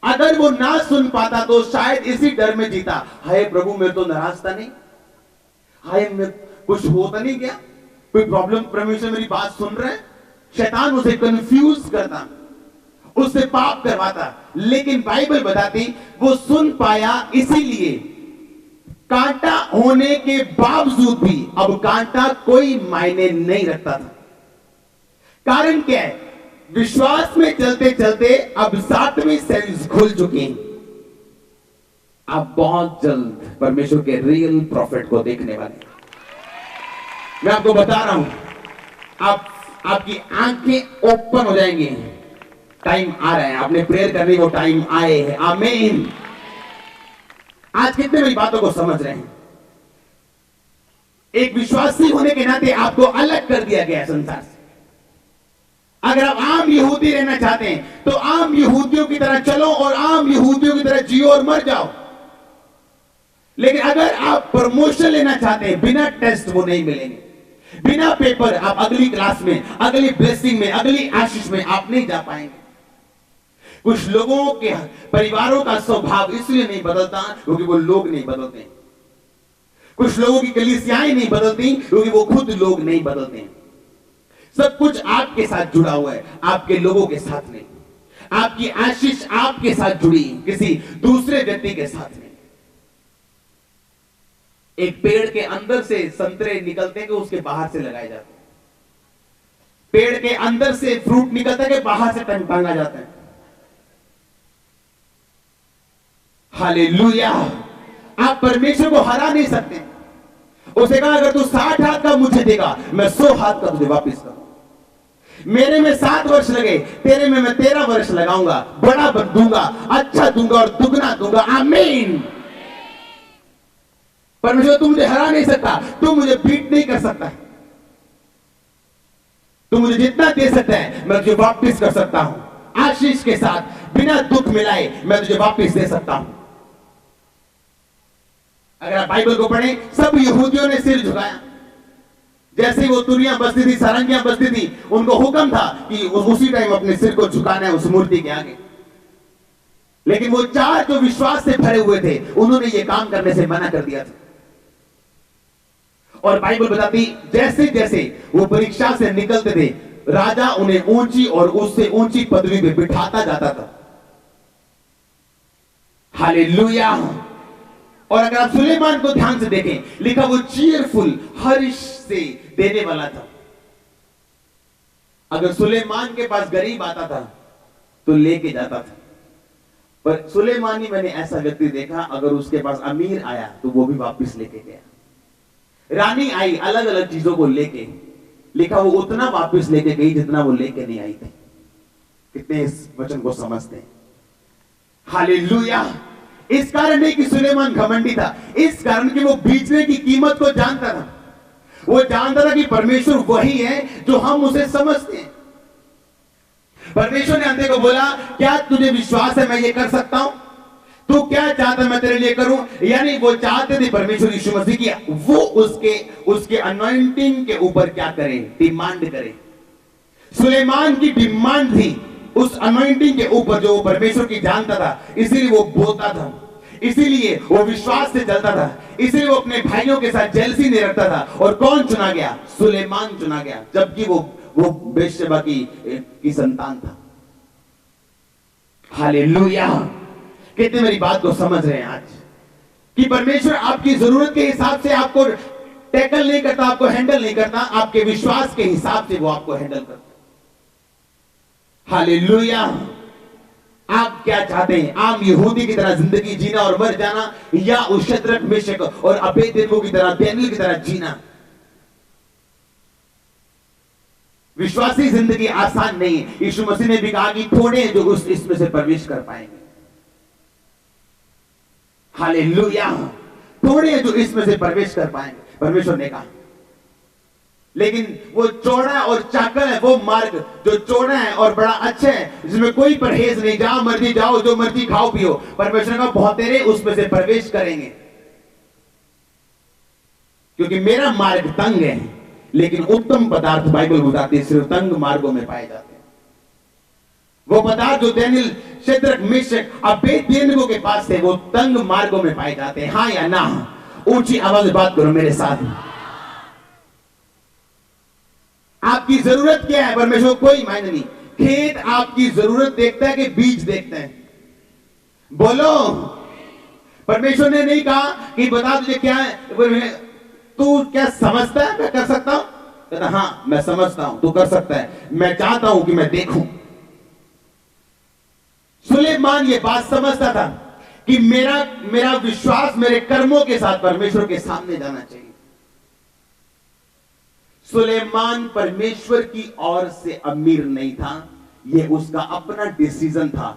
अगर वो ना सुन पाता तो शायद इसी डर में जीता, हाय प्रभु मैं तो नाराज था नहीं, हाय मैं कुछ हो तो नहीं गया, कोई प्रॉब्लम, परमेश्वर मेरी बात सुन रहे हैं। शैतान उसे कंफ्यूज करता, उससे पाप करवाता। लेकिन बाइबल बताती वो सुन पाया, इसीलिए कांटा होने के बावजूद भी अब कांटा कोई मायने नहीं रखता था। कारण क्या है? विश्वास में चलते चलते अब 7वीं सेंस खुल चुकी है। आप बहुत जल्द परमेश्वर के रियल प्रॉफिट को देखने वाले हैं। मैं आपको बता रहा हूं, आपकी आंखें ओपन हो जाएंगी। टाइम आ रहा है, आपने प्रेयर करने को टाइम आए हैं। आमीन। आज कितने मेरी बातों को समझ रहे हैं? एक विश्वासी होने के नाते आपको अलग कर दिया गया है संसार से। अगर आप आम यहूदी रहना चाहते हैं तो आम यहूदियों की तरह चलो और आम यहूदियों की तरह जियो और मर जाओ। लेकिन अगर आप प्रमोशन लेना चाहते हैं, बिना टेस्ट वो नहीं मिलेंगे, बिना पेपर आप अगली क्लास में, अगली ब्लेसिंग में, अगली आशीष में आप नहीं जा पाएंगे। कुछ लोगों के परिवारों का स्वभाव इसलिए नहीं बदलता क्योंकि वो लोग नहीं बदलते। कुछ लोगों की कलीसियाएं नहीं बदलती क्योंकि वो खुद लोग नहीं बदलते। सब कुछ आपके साथ जुड़ा हुआ है, आपके लोगों के साथ नहीं। आपकी आशीष आपके साथ जुड़ी, किसी दूसरे व्यक्ति के साथ नहीं। एक पेड़ के अंदर से संतरे निकलते हैं कि उसके बाहर से लगाए जाते हैं। पेड़ के अंदर से फ्रूट निकलता है कि बाहर से टांगा जाता है। हालेलुया। आप परमेश्वर को हरा नहीं सकते। उसे कहा अगर तू 60 हाथ का मुझे देगा, मैं 100 हाथ का तुझे वापिस करूंगा। मेरे में 7 वर्ष लगे, तेरे में मैं 13 वर्ष लगाऊंगा, बड़ा दूंगा, अच्छा दूंगा और दुगना दूंगा। आमीन। परमेश्वर तू मुझे हरा नहीं सकता, तू मुझे बीट नहीं कर सकता। तू मुझे जितना दे सकता है मैं तुझे वापिस कर सकता हूं। आशीष के साथ, बिना दुख मिलाए मैं तुझे वापिस दे सकता हूं। अगर आप बाइबल को पढ़ें, सब यहूदियों ने सिर झुकाया। जैसे ही वो तुरियां बजती थी, सारंगियां बजती थी, उनको हुक्म था कि उसी टाइम अपने सिर को झुकाना है उस मूर्ति के आगे। लेकिन वो 4 जो विश्वास से भरे हुए थे, उन्होंने ये काम करने से मना कर दिया था। और बाइबल बताती जैसे जैसे वो परीक्षा से निकलते थे, राजा उन्हें ऊंची और उससे ऊंची पदवी पे बिठाता जाता था। हालेलुया। और अगर आप सुलेमान को ध्यान से देखें, लिखा वो चीयरफुल, हर्ष से देने वाला था। अगर सुलेमान के पास गरीब आता था तो लेके जाता था, पर सुलेमान ही मैंने ऐसा व्यक्ति देखा, अगर उसके पास अमीर आया तो वो भी वापस लेके गया। रानी आई अलग अलग चीजों को लेके, लिखा वो उतना वापस लेके गई जितना वो लेके नहीं आई थी। कितने इस वचन को समझते हैं? हालेलुया। इस कारण नहीं कि सुलेमान घमंडी था, इस कारण कि वो बेचने की कीमत को जानता था। वो जानता था कि परमेश्वर वही है जो हम उसे समझते हैं। परमेश्वर ने अंधे को बोला, क्या तुझे विश्वास है मैं ये कर सकता हूं? तू क्या चाहता मैं तेरे लिए करूं? यानी वो चाहते थे परमेश्वर यीशु मसीह की वो उसके अनॉइंटिंग के ऊपर क्या करे? डिमांड करे। सुलेमान की डिमांड थी उस अनॉइंटिंग के ऊपर जो परमेश्वर की जानता था, इसीलिए वो बोलता था, इसीलिए वो विश्वास से चलता था, इसीलिए वो अपने भाइयों के साथ जेलसी नहीं रखता था। और कौन चुना गया? सुलेमान चुना गया, जबकि वो बेशबा की संतान था। हालेलुया। कितने मेरी बात को समझ रहे हैं आज? कि परमेश्वर आपकी जरूरत के हिसाब से आपको टैकल नहीं करता, आपको हैंडल नहीं करता, आपके विश्वास के हिसाब से वो आपको हैंडल करता। हालेलुया। आप क्या चाहते हैं? आम यहूदी की तरह जिंदगी जीना और मर जाना, या उस शद्रक, मेशक और अबेदनेगो की तरह, दानियेल की तरह जीना? विश्वासी जिंदगी आसान नहीं है। यीशु मसीह ने भी कहा कि थोड़े हैं जो इसमें से प्रवेश कर पाएंगे। हालेलुया। थोड़े हैं जो इसमें से प्रवेश कर पाएंगे, परमेश्वर ने कहा। लेकिन वो चौड़ा और चाकल है वो मार्ग जो चौड़ा है और बड़ा अच्छा है, जिसमें कोई परहेज नहीं, जहां मर्जी जाओ, जो मर्जी खाओ पियो। परमेश्वर का बहुत तेरे उसमें से प्रवेश करेंगे, क्योंकि मेरा मार्ग तंग है, लेकिन उत्तम पदार्थ बाइबल बताती है सिर्फ तंग मार्गों में पाए जाते हैं। वो पदार्थ जो दानियेल, शद्रक, मेशक, अबेदनगो के पास थे, वो तंग मार्गों में पाए जाते हैं। हाँ या ना? ऊंची आवाज में बात करो मेरे साथ। आपकी जरूरत क्या है? परमेश्वर को कोई मायने नहीं। खेत आपकी जरूरत देखता है कि बीज देखता है? बोलो। परमेश्वर ने नहीं कहा कि बता तुझे क्या है, तू क्या समझता है मैं कर सकता हूं? कहता हाँ मैं समझता हूं, तू कर सकता है, मैं चाहता हूं कि मैं देखूं। सुलेमान ये बात समझता था कि मेरा विश्वास मेरे कर्मों के साथ परमेश्वर के सामने जाना चाहिए। सुलेमान परमेश्वर की ओर से अमीर नहीं था, यह उसका अपना डिसीजन था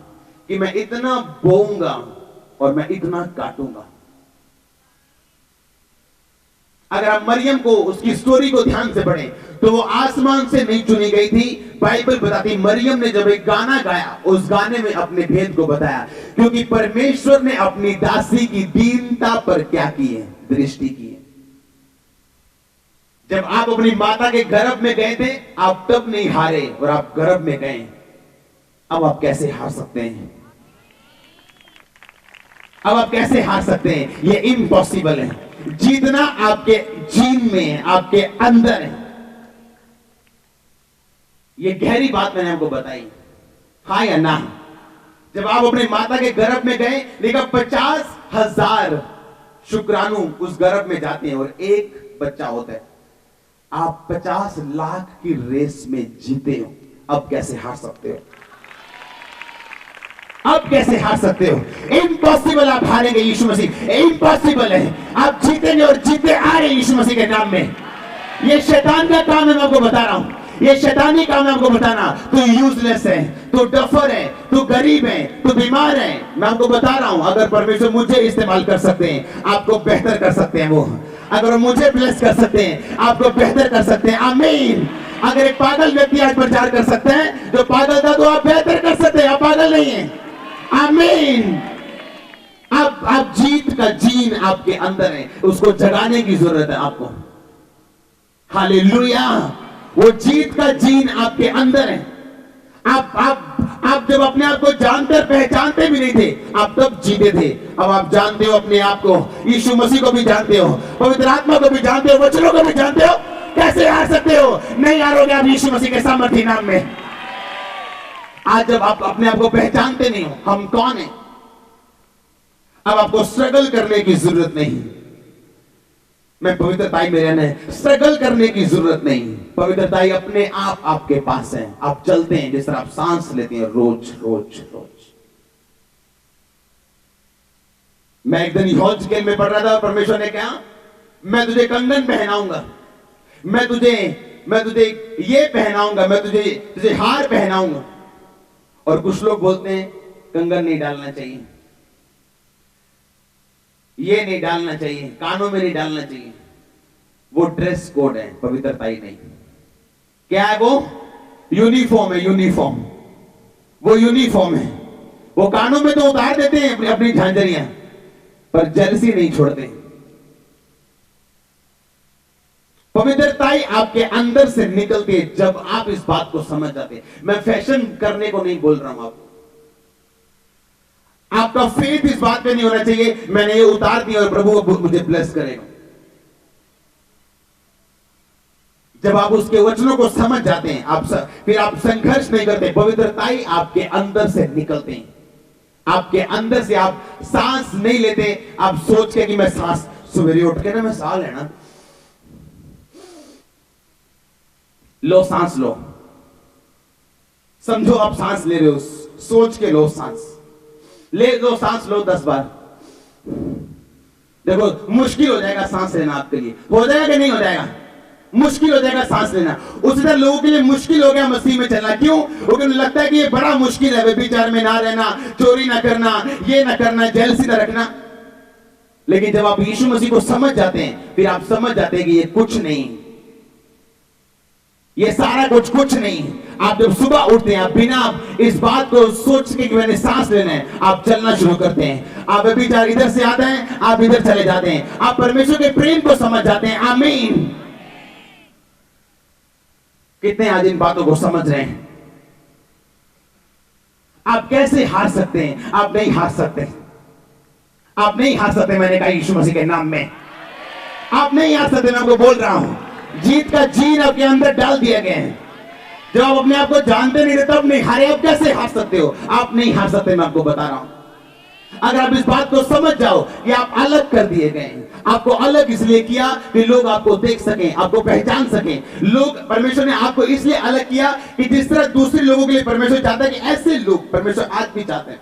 कि मैं इतना बोऊंगा और मैं इतना काटूंगा। अगर आप मरियम को, उसकी स्टोरी को ध्यान से पढ़ें तो वो आसमान से नहीं चुनी गई थी। बाइबल बताती मरियम ने जब एक गाना गाया, उस गाने में अपने भेद को बताया, क्योंकि परमेश्वर ने अपनी दासी की दीनता पर क्या की है? दृष्टि की है। जब आप अपनी माता के गर्भ में गए थे, आप तब नहीं हारे और आप गर्भ में गए, अब आप कैसे हार सकते हैं? अब आप कैसे हार सकते हैं? ये इम्पॉसिबल है। जीतना आपके जीन में है, आपके अंदर है। ये गहरी बात मैंने आपको बताई। हाँ या ना? जब आप अपने माता के गर्भ में गए, देखा 50,000 शुक्राणु उस गर्भ में जाते हैं और एक बच्चा होता है। आप 50 लाख की रेस में जीते हो, अब कैसे हार सकते हो? अब कैसे हार सकते हो? इम्पॉसिबल। आप हारेंगे यीशु मसीह, इम्पॉसिबल है। आप जीतेंगे और जीते आ रहे यीशु मसीह के नाम में। ये शैतान का काम है, मैं आपको बता रहा हूं। ये शैतानी काम है आपको बताना। तू यूजलेस है, तू डफर है, तू गरीब है, तू बीमार है। मैं आपको बता रहा हूं, अगर परमेश्वर मुझे इस्तेमाल कर सकते हैं, आपको बेहतर कर सकते हैं। वो अगर मुझे ब्लेस कर सकते हैं, आपको बेहतर कर सकते हैं। आमीन। अगर एक पागल व्यक्ति आज प्रचार कर सकते हैं, जो पागल था, तो आप बेहतर कर सकते हैं। आप पागल नहीं है। आमीन। अब आप जीत का जीन आपके अंदर है, उसको जगाने की जरूरत है आपको। हालेलुया। वो जीत का जीन आपके अंदर है। आप जब अपने आप को जानते पहचानते भी नहीं थे, आप तब जीते थे। अब आप जानते हो अपने आप को, यीशु मसीह को भी जानते हो, पवित्र आत्मा को भी जानते हो, वचनों को भी जानते हो। कैसे हार सकते हो? नहीं हारोगे आप यीशु मसीह के सामर्थी नाम में। आज जब आप अपने आप को पहचानते नहीं हो, हम कौन हैं, अब आपको स्ट्रगल करने की जरूरत नहीं। मैं पवित्रताई में रहना है, स्ट्रगल करने की जरूरत नहीं। पवित्रताई अपने आप आपके पास है। आप चलते हैं जिस तरह आप सांस लेते हैं, रोज रोज रोज। मैं एक दिन यहोजकेल में पढ़ रहा था, परमेश्वर ने कहा मैं तुझे कंगन पहनाऊंगा, मैं तुझे ये पहनाऊंगा, मैं तुझे हार पहनाऊंगा। और कुछ लोग बोलते हैं कंगन नहीं डालना चाहिए, ये नहीं डालना चाहिए, कानों में नहीं डालना चाहिए। वो ड्रेस कोड है, पवित्रताई नहीं। क्या है वो? यूनिफॉर्म है, यूनिफॉर्म। वो यूनिफॉर्म है। वो कानों में तो उतार देते हैं अपनी झांझरियां, पर जलसी नहीं छोड़ते। पवित्रताई आपके अंदर से निकलती है जब आप इस बात को समझ जाते हैं। मैं फैशन करने को नहीं बोल रहा हूं आपको। आपका फेथ इस बात पे नहीं होना चाहिए मैंने ये उतार दिया और प्रभु मुझे ब्लेस करेगा। जब आप उसके वचनों को समझ जाते हैं, फिर आप संघर्ष नहीं करते। पवित्रताई आपके अंदर से निकलते हैं। आपके अंदर से आप सांस नहीं लेते, आप सोच के कि मैं सांस सवेरे उठ के ना मैं सांस लेना, लो सांस लो, समझो आप सांस ले रहे हो, सोच के लो सांस, ले लो सांस लो 10 बार। देखो मुश्किल हो जाएगा सांस लेना आपके लिए, हो जाएगा कि नहीं हो जाएगा? मुश्किल हो जाएगा सांस लेना। उसी तरह लोगों के लिए मुश्किल हो गया मसीह में चलना। क्यों? क्योंकि उन्हें लगता है कि ये बड़ा मुश्किल है, व्यभिचार में ना रहना, चोरी ना करना, ये ना करना, जेलसी ना रखना। लेकिन जब आप यीशु मसीह को समझ जाते हैं, फिर आप समझ जाते हैं कि ये कुछ नहीं, ये सारा कुछ नहीं। आप जब सुबह उठते हैं, आप बिना इस बात को सोच के कि मैंने सांस लेना है, आप चलना शुरू करते हैं। आप व्यभिचार इधर से आते हैं, आप इधर चले जाते हैं। आप परमेश्वर के प्रेम को समझ जाते हैं। आमीन। कितने आज इन बातों को समझ रहे हैं? आप कैसे हार सकते हैं? आप नहीं हार सकते, आप नहीं हार सकते। मैंने कहा यीशु मसीह के नाम में आप नहीं हार सकते। मैं आपको बोल रहा हूं, जीत का जीन आपके अंदर डाल दिया गया है। जब आप अपने आप को जानते नहीं थे तब नहीं हारे, आप कैसे हार सकते हो? आप नहीं हार सकते, मैं आपको बता रहा हूं। अगर आप इस बात को समझ जाओ कि आप अलग कर दिए गए हैं, आपको अलग इसलिए किया कि लोग आपको देख सकें, आपको पहचान सकें। लोग, परमेश्वर ने आपको इसलिए अलग किया कि जिस तरह दूसरे लोगों के लिए परमेश्वर चाहता है कि ऐसे लोग परमेश्वर आज भी चाहते हैं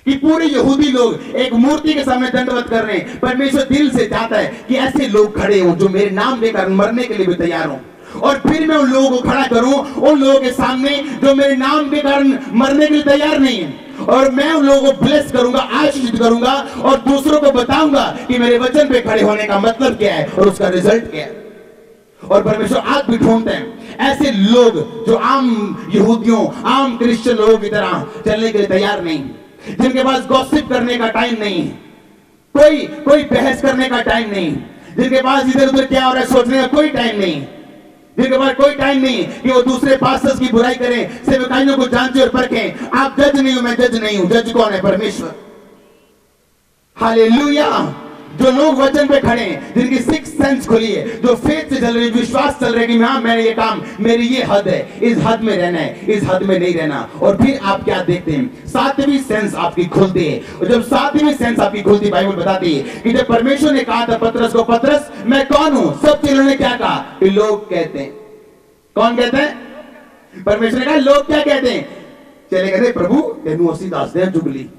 कि पूरे यहूदी लोग एक मूर्ति के सामने दंडवत कर रहे हैं। परमेश्वर दिल से चाहता है कि ऐसे लोग खड़े हों जो मेरे नाम लेकर मरने के लिए भी तैयार हों, और फिर मैं उन लोगों को खड़ा करूं, उन लोगों के सामने जो मेरे नाम के कारण मरने के लिए तैयार नहीं है, और मैं उन लोगों को ब्लेस करूंगा, आशीषित करूंगा, और दूसरों को बताऊंगा कि मेरे वचन पे खड़े होने का मतलब क्या है और उसका रिजल्ट क्या है। और परमेश्वर आज भी ढूंढते हैं ऐसे लोग जो आम यहूदियों, आम क्रिश्चियन लोगों की तरह चलने के लिए तैयार नहीं, जिनके पास गॉसिप करने का टाइम नहीं, कोई बहस करने का टाइम नहीं, जिनके पास इधर उधर क्या हो रहा है सोचने का कोई टाइम नहीं, जिनके पास कोई टाइम नहीं कि वो दूसरे पास्टर्स की बुराई करें, सेवकाइयों को जांचें और परखें। आप जज नहीं हो, मैं जज नहीं हूं। जज कौन है? परमेश्वर। हालेलुया। जो लोग वचन पे खड़े हैं, जिनकी सिक्स सेंस खुली है, जो फेथ से चल रही है, विश्वास चल रहा है कि हाँ मैंने ये काम, मेरी ये हद है, इस हद में रहना है, इस हद में नहीं रहना। और फिर आप क्या देखते हैं? सातवीं सेंस आपकी खुलती है। और जब सातवीं सेंस आपकी खुलती, बाइबल बताती है कि जब परमेश्वर ने कहा था पतरस को, पतरस मैं कौन हूं? सब चेलों ने क्या कहा? कि लोग कहते हैं। कौन कहते हैं? परमेश्वर ने कहा लोग क्या कहते हैं? चले कहते प्रभु तेनू असी दस दे चुगली,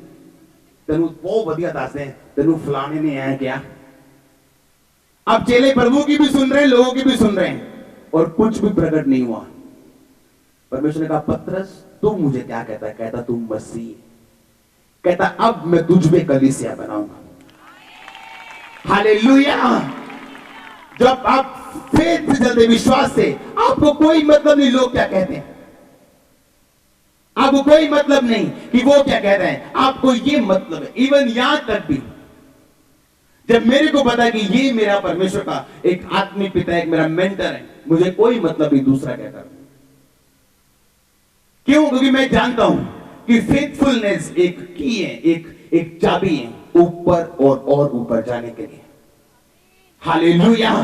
तेनू बहुत बढ़िया दस दे, तेनू फलाने ने आया क्या। अब चेले प्रभु की भी सुन रहे हैं, लोगों की भी सुन रहे हैं, और कुछ भी प्रकट नहीं हुआ। परमेश्वर ने कहा पतरस तू मुझे क्या कहता है? कहता तू मसीह। कहता अब मैं तुझ में कलीसिया बनाऊंगा। हालेलुया। जब आप फेथ से चलते, विश्वास से, आपको कोई मतलब नहीं लोग क्या कहते हैं, आपको कोई मतलब नहीं कि वो क्या कहते हैं, आपको ये मतलब है। इवन यहां तक भी जब मेरे को पता है कि ये मेरा परमेश्वर का एक आत्मिक पिता, एक मेरा मेंटर है, मुझे कोई मतलब नहीं दूसरा कहता। क्यों? क्योंकि मैं जानता हूं कि फेथफुलनेस एक की है, एक चाबी है ऊपर और ऊपर जाने के लिए। हालेलुया।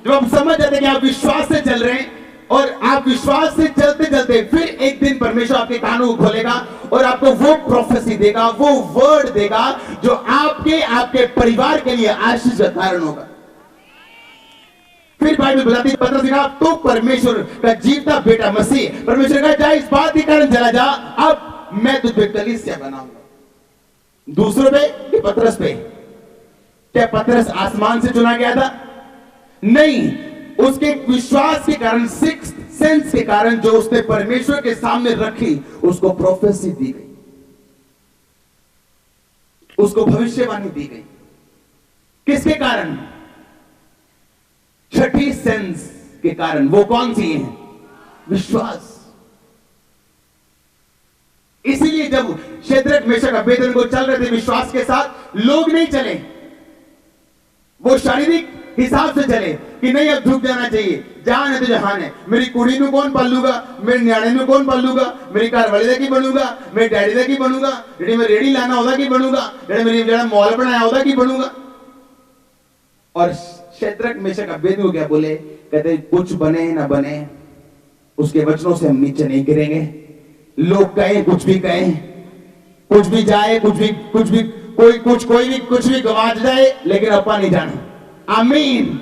जब आप समझ जाते हैं कि आप विश्वास से चल रहे हैं, और आप विश्वास से चलते चलते फिर एक दिन परमेश्वर आपके कानों को खोलेगा और आपको वो प्रोफेसी देगा, वो वर्ड देगा जो आपके परिवार के लिए आशीष का कारण होगा। फिर बाइबल बताती है पतरस ने कहा तो परमेश्वर का जीवता बेटा मसीह, परमेश्वर का जा इस बात के कारण चला जा, अब मैं तुझे कलीसिया बनाऊंगा। दूसरों पे कि पतरस पे? क्या पतरस आसमान से चुना गया था? नहीं, उसके विश्वास के कारण, सिक्स्थ सेंस के कारण जो उसने परमेश्वर के सामने रखी, उसको प्रोफेसी दी गई, उसको भविष्यवाणी दी गई। किसके कारण? छठी सेंस के कारण। वो कौन सी है? विश्वास। इसीलिए जब शेद्रक मेशक अबेदनगो चल रहे थे विश्वास के साथ, लोग नहीं चले, वो शारीरिक हिसाब से चले कि नहीं अब झुक जाना चाहिए, जान है तो जहान है, मेरी कुड़ी में कौन पालूगा, मेरे न्याणे में कौन पालूगा, मेरी घर वाले की बनूंगा, मेरे डैडी की बनूंगा, जेडी मैं रेडी लाना होगा कि बनूंगा, जेड़ा मेरी जड़ा मॉल बनाया होगा कि बनूंगा। और शेद्रक मेशक अबेदनगो क्या बोले? कहते कुछ बने ना बने, उसके वचनों से हम नीचे नहीं गिरेंगे। लोग कहें कुछ भी कहें, कुछ भी जाए, कुछ भी कोई भी कुछ भी गवाच जाए, लेकिन अपा नहीं जाना। आमीन।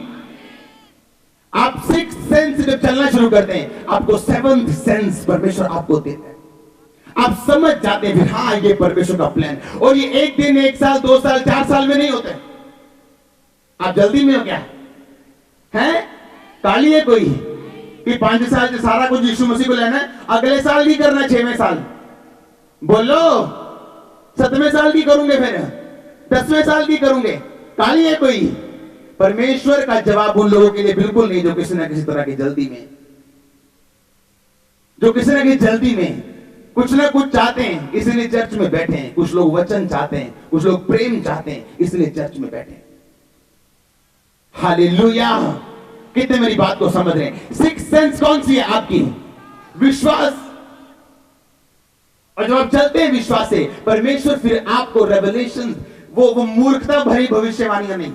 आप सिक्स्थ सेंस जब चलना शुरू करते हैं, आपको सेवंथ सेंस परमेश्वर आपको देता है। आप समझ जाते हैं फिर हाँ ये परमेश्वर का प्लान। और ये एक दिन, एक साल, 2 साल, 4 साल में नहीं होते। आप जल्दी में हो क्या है? काली है कोई कि 5 साल से सारा कुछ यीशु मसीह को लेना है, अगले साल नहीं करना, 6वें साल बोलो, 7वें साल की करूंगे, फिर 10वें साल की करूंगे। काली है कोई? परमेश्वर का जवाब उन लोगों के लिए बिल्कुल नहीं जो किसी ना किसी तरह की जल्दी में, जो किसी ना किसी जल्दी में कुछ ना कुछ चाहते हैं इसलिए चर्च में बैठे हैं। कुछ लोग वचन चाहते हैं, कुछ लोग प्रेम चाहते हैं, इसलिए चर्च में बैठे हैं। हालेलुया। कितने मेरी बात को समझ रहे हैं? सिक्स्थ सेंस कौन सी है आपकी? विश्वास। और जब आप चलते हैं विश्वास से, परमेश्वर फिर आपको रेवलेशन, वो मूर्खता भरी भविष्यवाणियां नहीं,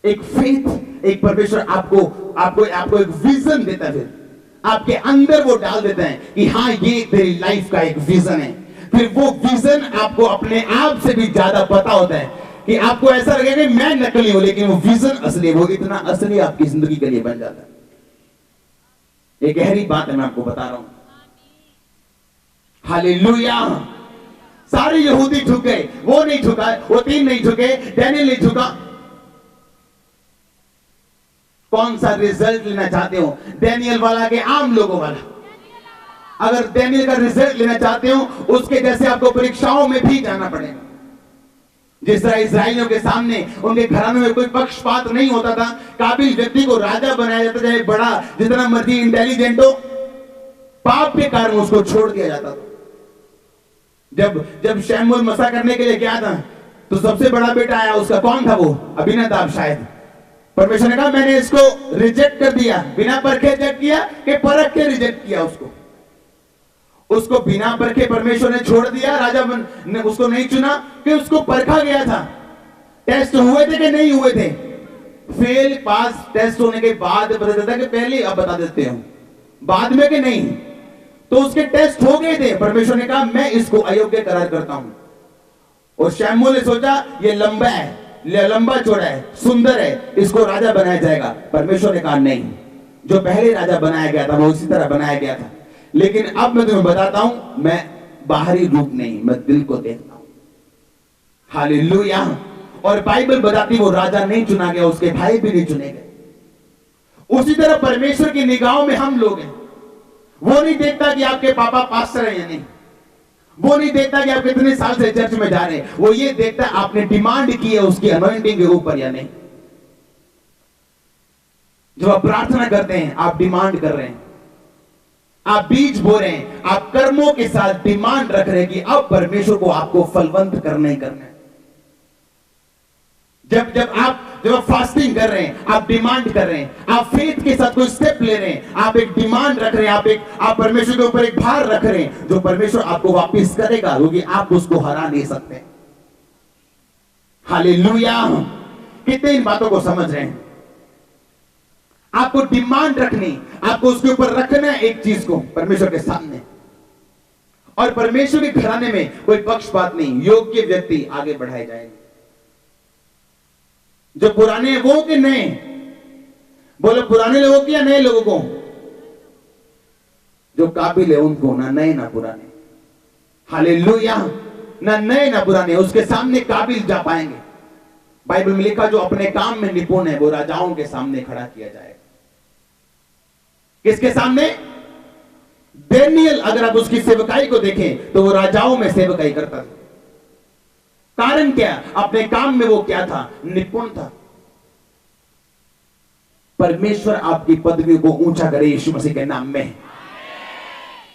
एक फेथ, एक परमेश्वर आपको आपको आपको एक विजन देता है, फिर आपके अंदर वो डाल देता है कि हाँ ये तेरी लाइफ का एक विजन है। फिर वो विजन आपको अपने आप से भी ज्यादा पता होता है कि आपको ऐसा लगेगा कि मैं नकली हूं, लेकिन वो विजन असली, वो इतना असली आपकी जिंदगी के लिए बन जाता है। ये गहरी बात है, मैं आपको बता रहा हूं। हालेलुया। सारे यहूदी झुक गए, वो नहीं झुका, वो 3 नहीं झुके, डैनियल नहीं झुका। कौन सा रिजल्ट लेना चाहते हो, डैनियल वाला के आम लोगों वाला? अगर डैनियल का रिजल्ट लेना चाहते हो, उसके जैसे आपको परीक्षाओं में भी जाना पड़ेगा। जिस तरह इस्राएलियों के सामने उनके घरानों में कोई पक्षपात नहीं होता था, काबिल व्यक्ति को राजा बनाया जाता, चाहे बड़ा जितना मर्जी इंटेलिजेंट हो, पाप के कारण उसको छोड़ दिया जाता था। जब शमूएल मसा करने के लिए गया था, तो सबसे बड़ा बेटा आया, उसका कौन था? वो अबीनादाब शायद। परमेश्वर ने कहा मैंने इसको रिजेक्ट कर दिया, बिना परखे रिजेक्ट किया कि परख के रिजेक्ट किया उसको बिना परखे परमेश्वर ने छोड़ दिया। राजा ने उसको नहीं चुना कि उसको परखा गया था, टेस्ट हुए थे कि नहीं हुए थे। फेल पास टेस्ट होने के बाद बता देता कि पहले अब बता देते हो, बाद में कि नहीं। तो उसके टेस्ट हो गए थे, परमेश्वर ने कहा मैं इसको अयोग्य करार करता हूं। और शमूएल ने सोचा ये लंबा है, लंबा चौड़ा है, सुंदर है, इसको राजा बनाया जाएगा। परमेश्वर ने कहा नहीं, जो पहले राजा बनाया गया था वो उसी तरह बनाया गया था, लेकिन अब मैं तुम्हें बताता हूं, मैं बाहरी रूप नहीं, मैं दिल को देखता हूं। हालेलुया। और बाइबल बताती वो राजा नहीं चुना गया, उसके भाई भी नहीं चुने गए। उसी तरह परमेश्वर की निगाहों में हम लोग हैं। वो नहीं देखता कि आपके पापा पास्टर हैं या नहीं, वो नहीं देखता कि आप कितने साल से चर्च में जा रहे हैं, वो ये देखता है आपने डिमांड की है उसकी अनॉइंटिंग के ऊपर या नहीं। जब आप प्रार्थना करते हैं, आप डिमांड कर रहे हैं, आप बीज बो रहे हैं, आप कर्मों के साथ डिमांड रख रहे हैं कि अब परमेश्वर को आपको फलवंत करना ही करना है। जब आप फास्टिंग कर रहे हैं, आप डिमांड कर रहे हैं, आप फेथ के साथ कोई स्टेप ले रहे हैं, आप एक डिमांड रख रहे हैं, आप परमेश्वर के ऊपर एक भार रख रहे हैं, जो परमेश्वर आपको वापस करेगा, क्योंकि आप उसको हरा नहीं सकते। हालेलुया। कितने इन बातों को समझ रहे हैं? आपको डिमांड रखनी, आपको उसके ऊपर रखना है एक चीज को परमेश्वर के सामने। और परमेश्वर के घराने में कोई पक्षपात नहीं, योग्य व्यक्ति आगे बढ़ाए जाएंगे। जो पुराने हैं वो कि नए? बोलो पुराने लोगों की या नए लोगों को? जो काबिल है उनको, ना नए ना पुराने। हालेलुया। ना नए ना पुराने, उसके सामने काबिल जा पाएंगे। बाइबल में लिखा जो अपने काम में निपुण है वो राजाओं के सामने खड़ा किया जाएगा। किसके सामने? डैनियल, अगर आप उसकी सेवकाई को देखें तो वो राजाओं में सेवकाई करता था। कारण क्या? अपने काम में वो क्या था? निपुण था। परमेश्वर आपकी पदवी को ऊंचा करे यीशु मसीह के नाम में।